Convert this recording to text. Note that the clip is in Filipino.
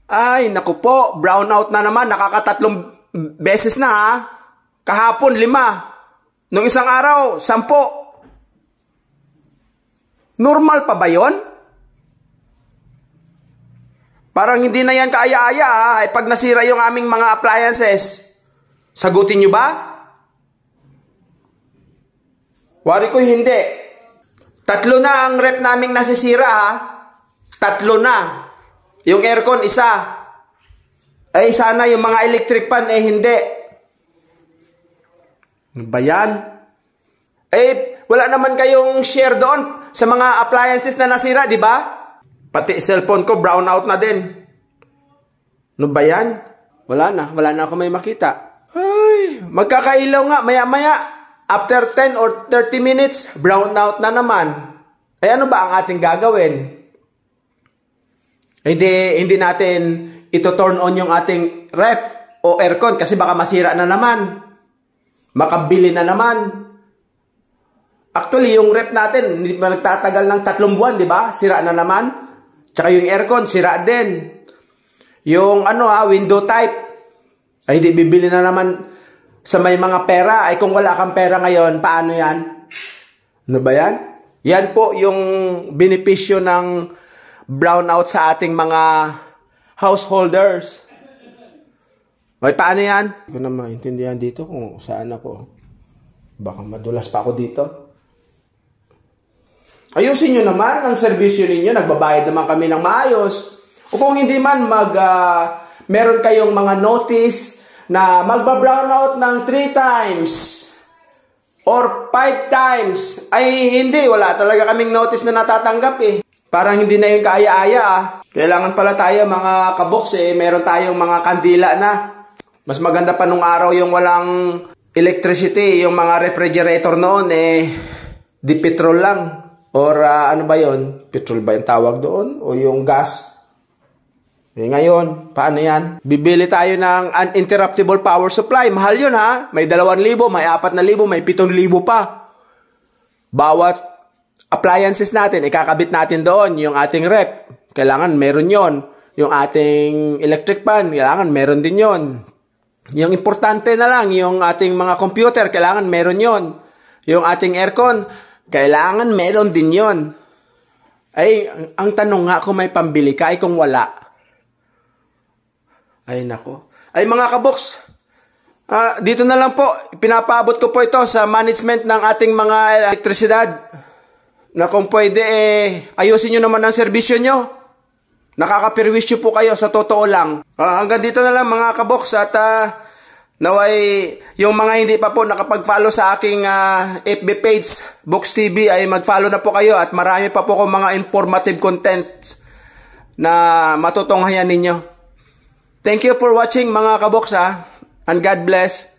Ay, naku po, brownout na naman, nakakatatlong beses na ha. Kahapon, 5. Nung isang araw, 10. Normal pa ba yon? Parang hindi na yan kaaya-aya ha, ay pag nasira yung aming mga appliances. Sagutin nyo ba? Wari ko hindi. 3 na ang rep naming nasisira ha. 3 na. Yung aircon, 1. Ay sana yung mga electric fan, hindi. Ano ba yan? Wala naman kayong share doon sa mga appliances na nasira, di ba? Pati cellphone ko, brownout na din. Ano ba yan? Wala na ako may makita. Ay, magkakailaw nga, maya-maya. After 10 or 30 minutes, brownout na naman. Ano ba ang ating gagawin? Hindi natin ito-turn on yung ating ref o aircon kasi baka masira na naman. Makabili na naman. Actually, yung ref natin, hindi pa nagtatagal ng 3 buwan, di ba? Sira na naman. Tsaka yung aircon, sira din. Yung window type, ay di bibili na naman sa may mga pera. Ay kung wala kang pera ngayon, paano yan? Ano ba yan? Yan po yung benepisyo ng brownout sa ating mga householders. Ay, paano yan? Hindi ko na maintindihan dito kung saan ako. Baka madulas pa ako dito. Ayusin nyo naman ang serbisyo ninyo. Nagbabayad naman kami ng maayos. O kung hindi man, meron kayong mga notice na magba-brownout ng 3 times or 5 times. Ay, hindi. Wala talaga kaming notice na natatanggap eh. Parang hindi na yung kaaya-aya ah. Kailangan pala tayo mga kaboks meron tayong mga kandila na. Mas maganda pa nung araw yung walang electricity. Yung mga refrigerator noon di petrol lang. Or ano ba yon? Petrol ba yung tawag doon? O yung gas? Ngayon, paano yan? Bibili tayo ng uninterruptible power supply. Mahal yun ha. May 2,000, may 4,000, may 7,000 pa. Bawat appliances natin, ikakabit natin doon. Yung ating rep, kailangan meron yon. Yung ating electric fan, kailangan meron din yon. Yung importante na lang, yung ating mga computer, kailangan meron yon. Yung ating aircon, kailangan meron din yon. Ay, ang tanong nga kung may pambili ka, ay kung wala. Ay, nako. Ay, mga kaboks, dito na lang po, pinapaabot ko po ito sa management ng ating mga elektrisidad. Na kung pwede, ayusin nyo naman ang serbisyo nyo. Nakakapirwisyo po kayo, sa totoo lang. Hanggang dito na lang mga kaboks at naway yung mga hindi pa po nakapag-follow sa aking FB page, Box TV, ay mag-follow na po kayo at marami pa po akong mga informative content na matutunghayan ninyo. Thank you for watching mga kaboks and God bless.